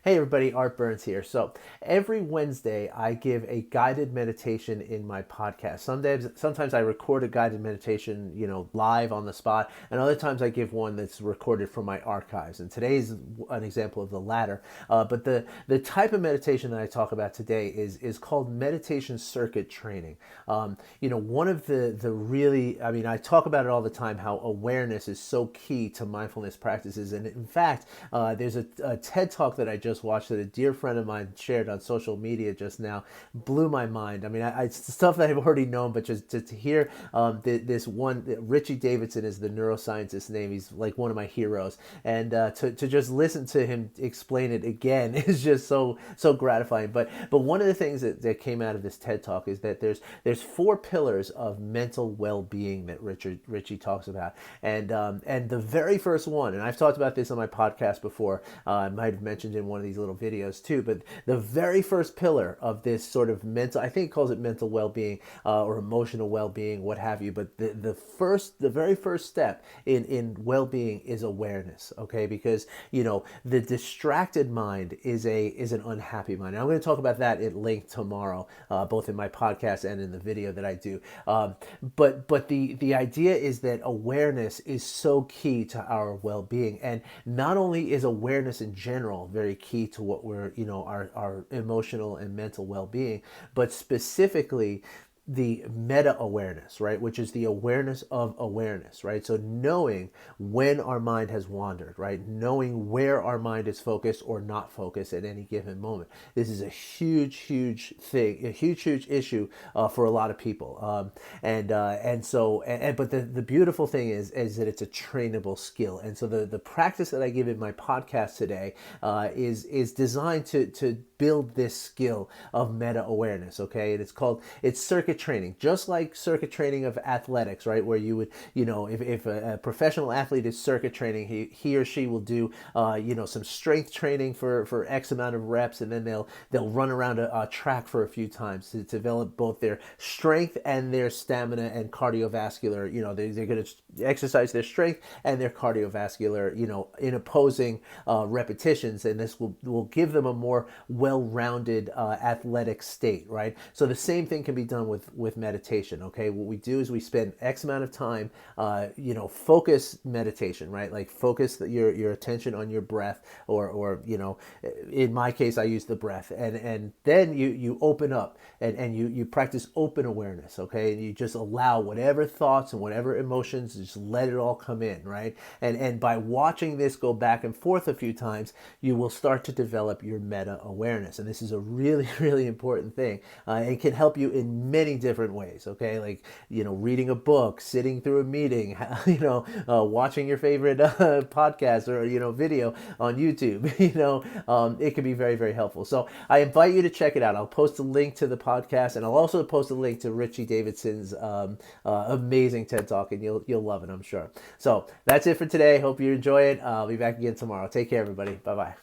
Hey everybody, Art Burns here. So every Wednesday I give a guided meditation in my podcast. Sometimes I record a guided meditation, live on the spot, and other times I give one that's recorded from my archives. And today's an example of the latter. But the type of meditation that I talk about today is called meditation circuit training. One of the really, I talk about it all the time, how awareness is so key to mindfulness practices. And in fact, there's a TED talk that I just watched that a dear friend of mine shared on social media just now. Blew my mind. It's stuff that I've already known, but just to hear this one, Richie Davidson is the neuroscientist's name. He's like one of my heroes, and to just listen to him explain it again is just so gratifying. But one of the things that came out of this TED talk is that there's four pillars of mental well-being that Richie talks about, and the very first one, and I've talked about this on my podcast before. I might have mentioned in one of these little videos too, but the very first pillar of this sort of mental, I think he calls it mental well-being or emotional well-being, what have you. But the very first step in well-being is awareness. Okay, because the distracted mind is an unhappy mind. And I'm going to talk about that at length tomorrow, both in my podcast and in the video that I do. But the idea is that awareness is so key to our well-being, and not only is awareness in general very key to what we're our emotional and mental well-being, but specifically the meta awareness, right? Which is the awareness of awareness, right? So knowing when our mind has wandered, right? Knowing where our mind is focused or not focused at any given moment. This is a huge thing, a huge issue for a lot of people. But the beautiful thing is that it's a trainable skill. And so the practice that I give in my podcast today is designed to build this skill of meta awareness. Okay, and it's circuit training, just like circuit training of athletics, right? Where you would, if a professional athlete is circuit training, he or she will do, some strength training for X amount of reps, and then they'll run around a track for a few times to develop both their strength and their stamina and cardiovascular. They're going to exercise their strength and their cardiovascular, in opposing repetitions, and this will give them a more well-rounded athletic state, right? So the same thing can be done with meditation. Okay, what we do is we spend X amount of time, focus meditation, right? Like focus your attention on your breath, or in my case, I use the breath, and then you open up and you practice open awareness. Okay, and you just allow whatever thoughts and whatever emotions, just let it all come in, right? And by watching this go back and forth a few times, you will start to develop your meta awareness, and this is a really really important thing. It can help you in many different ways. Okay, like reading a book, sitting through a meeting, watching your favorite podcast or video on YouTube. It can be very very helpful. So I invite you to check it out. I'll post a link to the podcast, and I'll also post a link to Richie Davidson's amazing TED Talk, and you'll love it, I'm sure. So that's it for today. Hope you enjoy it. I'll be back again tomorrow. Take care, everybody. Bye bye.